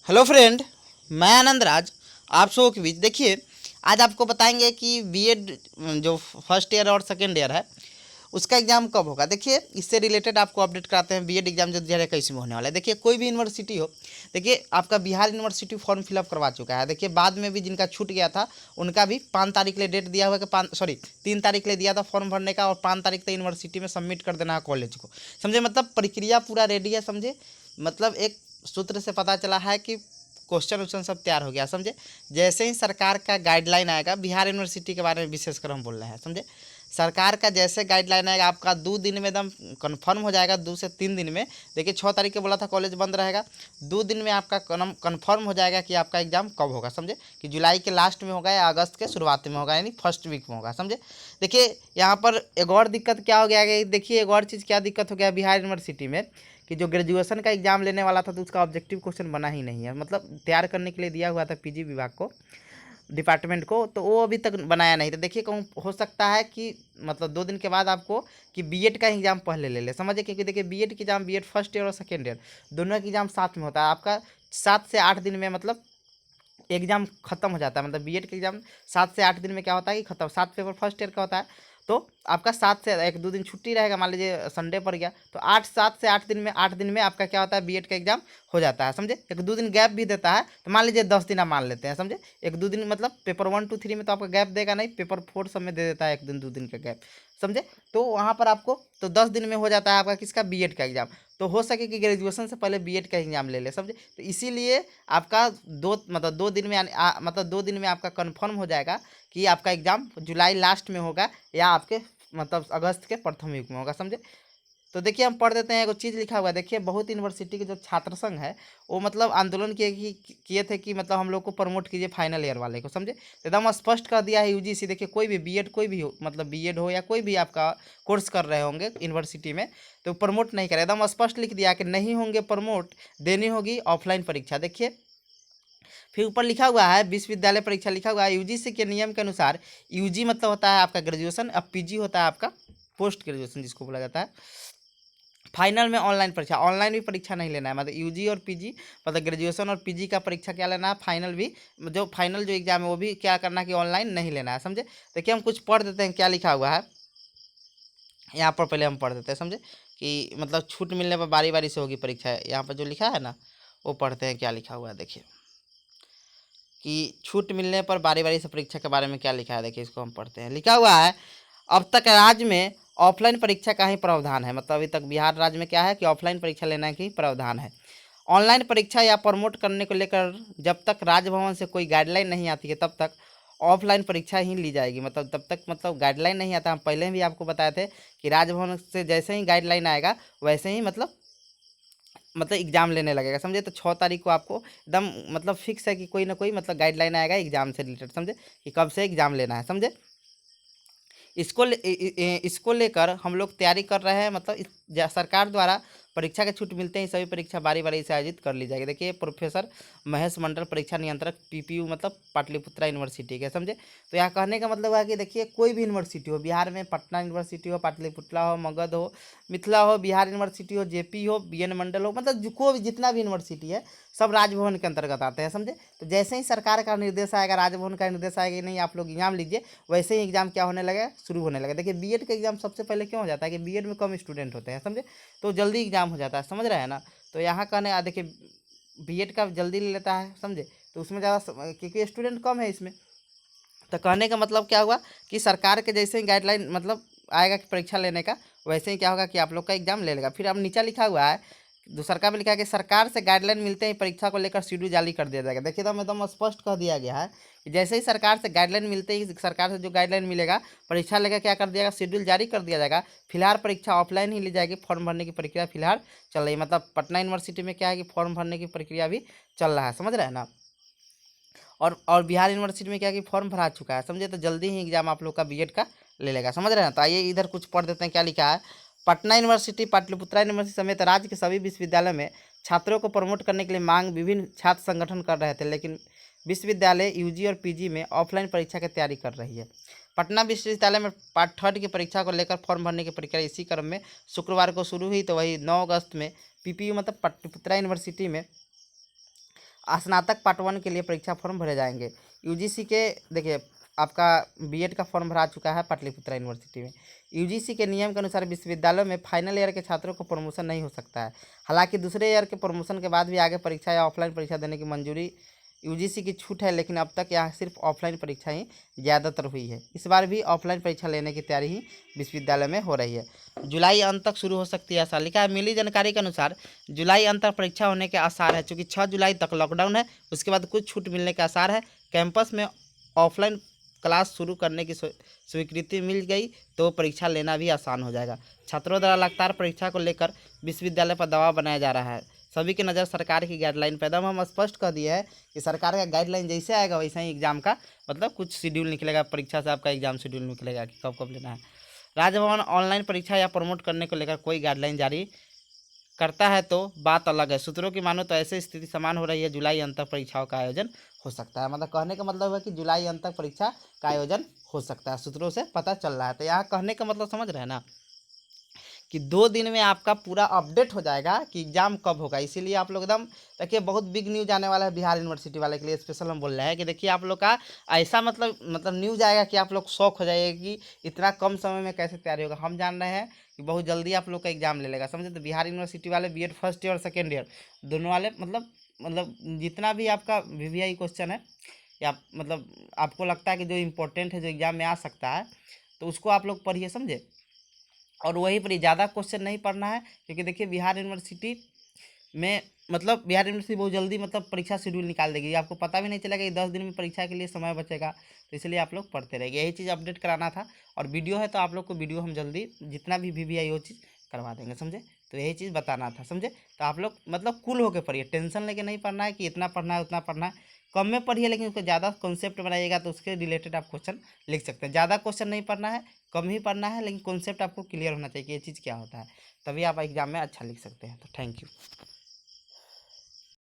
Hello friend, मैं आनंद राज आप सबों के बीच। देखिए, आज आपको बताएंगे कि बीएड जो फर्स्ट ईयर और सेकेंड ईयर है उसका एग्ज़ाम कब होगा। देखिए, इससे रिलेटेड आपको अपडेट कराते हैं। बीएड एग्ज़ाम जो 2021 में होने वाला है। देखिए, कोई भी यूनिवर्सिटी हो, देखिए आपका बिहार यूनिवर्सिटी फॉर्म फिलअप करवा चुका है। देखिए, बाद में भी जिनका छूट गया था उनका भी 5 तारीख के लिए डेट दिया हुआ है कि 3 तारीख के लिए दिया था फॉर्म भरने का, और 5 तारीख तक यूनिवर्सिटी में सबमिट कर देना है कॉलेज को। समझे, मतलब प्रक्रिया पूरा रेडी है। समझे, मतलब एक सूत्र से पता चला है कि क्वेश्चन उश्चन सब तैयार हो गया। समझे, जैसे ही सरकार का गाइडलाइन आएगा, बिहार यूनिवर्सिटी के बारे में विशेषकर हम बोल रहे हैं। समझे, सरकार का जैसे गाइडलाइन आएगा आपका 2 दिन में एकदम कन्फर्म हो जाएगा। 2 से 3 दिन में। देखिए, 6 तारीख के बोला था कॉलेज बंद रहेगा, 2 दिन में आपका कन्फर्म हो जाएगा कि आपका एग्जाम कब होगा। समझे, कि जुलाई के लास्ट में होगा या अगस्त के शुरुआत में होगा, यानी फर्स्ट वीक में होगा। समझे, देखिए यहाँ पर एक और दिक्कत क्या हो गया है। देखिए, एक और चीज़ क्या दिक्कत हो गया बिहार यूनिवर्सिटी में, कि जो ग्रेजुएशन का एग्ज़ाम लेने वाला था तो उसका ऑब्जेक्टिव क्वेश्चन बना ही नहीं है। मतलब तैयार करने के लिए दिया हुआ था पीजी विभाग को, डिपार्टमेंट को, तो वो अभी तक बनाया नहीं। तो देखिए, कहूँ हो सकता है कि मतलब 2 दिन के बाद आपको कि बीएड का एग्ज़ाम पहले ले ले। समझिए, क्योंकि देखिए बीएड के एग्ज़ाम, बीएड फर्स्ट ईयर और सेकेंड ईयर दोनों के एग्ज़ाम साथ में होता है आपका। 7 से 8 दिन में मतलब एग्ज़ाम खत्म हो जाता है। मतलब बीएड के एग्ज़ाम 7 से 8 दिन में क्या होता है कि खत्म। 7 पेपर फर्स्ट ईयर का होता है, तो आपका 7 से 1 2 दिन छुट्टी रहेगा। मान लीजिए संडे पड़ गया तो 7 से 8 दिन में 8 दिन में आपका क्या होता है, बीएड का एग्ज़ाम हो जाता है। समझे, 1 2 दिन गैप भी देता है, तो मान लीजिए 10 दिन आप मान लेते हैं। समझे, 1 2 दिन मतलब पेपर 1 2 3 में तो आपका गैप देगा नहीं, पेपर 4 सब में दे देता है 1 दिन 2 दिन का गैप। समझे, तो वहाँ पर आपको तो 10 दिन में हो जाता है आपका किसका, बीएड का एग्ज़ाम। तो हो सके कि ग्रेजुएशन से पहले बीएड का एग्ज़ाम ले ले। समझे, तो इसीलिए आपका 2 दिन में मतलब 2 दिन में आपका कन्फर्म हो जाएगा कि आपका एग्ज़ाम जुलाई लास्ट में होगा या आपके मतलब अगस्त के प्रथम वीक में होगा। समझे, तो देखिए हम पढ़ देते हैं। एक चीज़ लिखा हुआ है, देखिए बहुत यूनिवर्सिटी के जो छात्र संघ है वो मतलब आंदोलन किए थे कि मतलब हम लोग को प्रमोट कीजिए फाइनल ईयर वाले को। समझे, तो एकदम स्पष्ट कर दिया है यूजीसी। देखिए, कोई भी बीएड कोई भी हो, मतलब बीएड हो या कोई भी आपका कोर्स कर रहे होंगे यूनिवर्सिटी में, तो प्रमोट नहीं करे। एकदम स्पष्ट लिख दिया कि नहीं होंगे प्रमोट, देनी होगी ऑफलाइन परीक्षा। देखिए, फिर ऊपर लिखा हुआ है विश्वविद्यालय परीक्षा लिखा हुआ है यूजीसी के नियम के अनुसार। यूजी मतलब होता है आपका ग्रेजुएशन, अब पीजी होता है आपका पोस्ट ग्रेजुएशन जिसको बोला जाता है। फाइनल में ऑनलाइन परीक्षा, ऑनलाइन भी परीक्षा नहीं लेना है। मतलब यूजी और पीजी मतलब ग्रेजुएशन और पीजी का परीक्षा क्या लेना है, फाइनल भी, जो फाइनल जो एग्जाम है वो भी क्या करना है कि ऑनलाइन नहीं लेना है। समझे, देखिए हम कुछ पढ़ देते हैं क्या लिखा हुआ है यहाँ पर। पहले हम पढ़ देते हैं, समझे, कि मतलब छूट मिलने पर बारी बारी से होगी परीक्षा। यहाँ पर जो लिखा है ना वो पढ़ते हैं क्या लिखा हुआ है। देखिए कि छूट मिलने पर बारी बारी से परीक्षा के बारे में क्या लिखा है। देखिए इसको हम पढ़ते हैं। लिखा हुआ है, अब तक राज्य में ऑफलाइन परीक्षा का ही प्रावधान है। मतलब अभी तक बिहार राज्य में क्या है कि ऑफलाइन परीक्षा लेना की प्रावधान है। ऑनलाइन परीक्षा या प्रमोट करने को लेकर जब तक राजभवन से कोई गाइडलाइन नहीं आती है तब तक ऑफलाइन परीक्षा ही ली जाएगी। मतलब तब तक मतलब गाइडलाइन नहीं आता। हम पहले भी आपको बताए थे कि राजभवन से जैसे ही गाइडलाइन आएगा वैसे ही मतलब एग्ज़ाम लेने लगेगा। समझे, तो 6 तारीख को आपको एकदम मतलब फिक्स है कि कोई ना कोई मतलब गाइडलाइन आएगा एग्ज़ाम से रिलेटेड। समझे, कि कब से एग्ज़ाम लेना है। समझे, इसको लेकर हम लोग तैयारी कर रहे हैं। मतलब सरकार द्वारा परीक्षा के छूट मिलते ही सभी परीक्षा बारी बारी से आयोजित कर ली जाएगी। देखिए, प्रोफेसर महेश मंडल परीक्षा नियंत्रक पीपीयू मतलब पाटलिपुत्रा यूनिवर्सिटी के। समझे, तो यहाँ कहने का मतलब है कि देखिए कोई भी यूनिवर्सिटी हो, बिहार में पटना यूनिवर्सिटी हो, पाटलिपुत्रा हो, मगध हो, मिथिला हो, बिहार यूनिवर्सिटी हो, जेपी हो, बीएन मंडल हो, मतलब जो कोई जितना भी यूनिवर्सिटी है सब राजभवन के अंतर्गत आते हैं। समझे, तो जैसे ही सरकार का निर्देश आएगा, राजभवन का निर्देश आएगा कि नहीं आप लोग एग्जाम लीजिए, वैसे ही एग्जाम क्या होने लगे, शुरू होने लगे। देखिए बीएड का एग्जाम सबसे पहले क्यों हो जाता है कि बीएड में कम स्टूडेंट होते हैं। समझे, तो जल्दी एग्जाम हो जाता है। समझ रहे हैं ना, तो यहाँ कहने देखिए बीएड का जल्दी ले लेता है। समझे, तो उसमें ज़्यादा क्योंकि स्टूडेंट कम है इसमें। तो कहने का मतलब क्या हुआ कि सरकार के जैसे ही गाइडलाइन मतलब आएगा कि परीक्षा लेने का, वैसे ही क्या होगा कि आप लोग का एग्जाम ले लेगा। फिर अब नीचे लिखा हुआ है, दूसरका में लिखा है कि सरकार से गाइडलाइन मिलते ही परीक्षा को लेकर शेड्यूल जारी कर दिया जाएगा। देखिए, तो एकदम स्पष्ट कह दिया गया है कि जैसे ही सरकार से गाइडलाइन मिलते ही, सरकार से जो गाइडलाइन मिलेगा परीक्षा लेकर क्या कर दिया जाएगा, शेड्यूल जारी कर दिया जाएगा। फिलहाल परीक्षा ऑफलाइन ही ली जाएगी। फॉर्म भरने की प्रक्रिया फिलहाल चल रही है। मतलब पटना यूनिवर्सिटी में क्या है कि फॉर्म भरने की प्रक्रिया भी चल रहा है। समझ रहे हैं ना, और बिहार यूनिवर्सिटी में क्या कि फॉर्म भरा चुका है। समझे, तो जल्दी ही एग्जाम आप लोग का बीएड का ले लेगा। समझ रहे हैं, तो आइए इधर कुछ पढ़ देते हैं क्या लिखा है। पटना यूनिवर्सिटी, पाटलिपुत्रा यूनिवर्सिटी समेत राज्य के सभी विश्वविद्यालय में छात्रों को प्रमोट करने के लिए मांग विभिन्न छात्र संगठन कर रहे थे, लेकिन विश्वविद्यालय यूजी और पीजी में ऑफलाइन परीक्षा की तैयारी कर रही है। पटना विश्वविद्यालय में पार्ट थर्ड की परीक्षा को लेकर फॉर्म भरने की प्रक्रिया इसी क्रम में शुक्रवार को शुरू हुई। तो वही 9 अगस्त में पीपीयू मतलब पाटलिपुत्रा यूनिवर्सिटी में स्नातक पार्ट 1 के लिए परीक्षा फॉर्म भरे जाएंगे। यूजीसी के देखिए आपका बीएड का फॉर्म भरा चुका है पाटलिपुत्रा यूनिवर्सिटी में। यूजीसी के नियम के अनुसार विश्वविद्यालयों में फाइनल ईयर के छात्रों को प्रमोशन नहीं हो सकता है। हालांकि दूसरे ईयर के प्रमोशन के बाद भी आगे परीक्षा या ऑफलाइन परीक्षा देने की मंजूरी यूजीसी की छूट है, लेकिन अब तक यहाँ सिर्फ ऑफलाइन परीक्षा ही ज़्यादातर हुई है। इस बार भी ऑफलाइन परीक्षा लेने की तैयारी ही विश्वविद्यालय में हो रही है। जुलाई अंत तक शुरू हो सकती है, ऐसा लिखा है। मिली जानकारी के अनुसार जुलाई अंत तक परीक्षा होने के आसार है, चूँकि 6 जुलाई तक लॉकडाउन है, उसके बाद कुछ छूट मिलने के आसार है। कैंपस में ऑफलाइन क्लास शुरू करने की स्वीकृति मिल गई तो परीक्षा लेना भी आसान हो जाएगा। छात्रों द्वारा लगातार परीक्षा को लेकर विश्वविद्यालय पर दबाव बनाया जा रहा है। सभी की नज़र सरकार की गाइडलाइन पर। हम स्पष्ट कर दिए है कि सरकार का गाइडलाइन जैसे आएगा वैसे ही एग्जाम का मतलब कुछ शेड्यूल निकलेगा, परीक्षा से आपका एग्जाम शेड्यूल निकलेगा कि कब कब लेना है। राजभवन ऑनलाइन परीक्षा या प्रमोट करने को लेकर कोई गाइडलाइन जारी करता है तो बात अलग है। सूत्रों की मानो तो ऐसी स्थिति समान हो रही है, जुलाई अंत तक परीक्षाओं का आयोजन हो सकता है। मतलब कहने का मतलब है कि जुलाई अंत तक परीक्षा का आयोजन हो सकता है, सूत्रों से पता चल रहा है। तो यहाँ कहने का मतलब समझ रहे हैं ना कि 2 दिन में आपका पूरा अपडेट हो जाएगा कि एग्ज़ाम कब होगा। इसीलिए आप लोग एकदम देखिए बहुत बिग न्यूज़ आने वाला है बिहार यूनिवर्सिटी वाले के लिए। स्पेशल हम बोल रहे हैं कि देखिए आप लोग का ऐसा मतलब न्यूज़ आएगा कि आप लोग शौक हो जाएगा कि इतना कम समय में कैसे तैयारी होगा। हम जान रहे हैं कि बहुत जल्दी आप लोग का एग्ज़ाम ले लेगा, समझे। तो बिहार यूनिवर्सिटी वाले बीएड फर्स्ट ईयर और सेकेंड ईयर दोनों वाले मतलब जितना भी आपका वीवीआई क्वेश्चन है या मतलब आपको लगता है कि जो इम्पोर्टेंट है, जो एग्ज़ाम में आ सकता है, तो उसको आप लोग पढ़िए, समझे। और वहीं पर ज़्यादा क्वेश्चन नहीं पढ़ना है, क्योंकि देखिए बिहार यूनिवर्सिटी में मतलब बिहार यूनिवर्सिटी बहुत जल्दी मतलब परीक्षा शेड्यूल निकाल देगी। आपको पता भी नहीं चलेगा कि 10 दिन में परीक्षा के लिए समय बचेगा। तो इसलिए आप लोग पढ़ते रहेंगे, यही चीज़ अपडेट कराना था। और वीडियो है तो आप लोग को वीडियो हम जल्दी जितना भी वीवीआई वो चीज़ करवा देंगे, समझे। तो यही चीज़ बताना था, समझे। तो आप लोग मतलब कूल होकर पढ़िए, टेंशन लेके नहीं पढ़ना है कि इतना पढ़ना है उतना पढ़ना है। कम में पढ़िए, लेकिन उसको ज़्यादा कॉन्सेप्ट बनाइएगा तो उसके रिलेटेड आप क्वेश्चन लिख सकते हैं। ज़्यादा क्वेश्चन नहीं पढ़ना है, कम ही पढ़ना है, लेकिन कॉन्सेप्ट आपको क्लियर होना चाहिए कि ये चीज़ क्या होता है, तभी आप एग्जाम में अच्छा लिख सकते हैं। तो थैंक यू।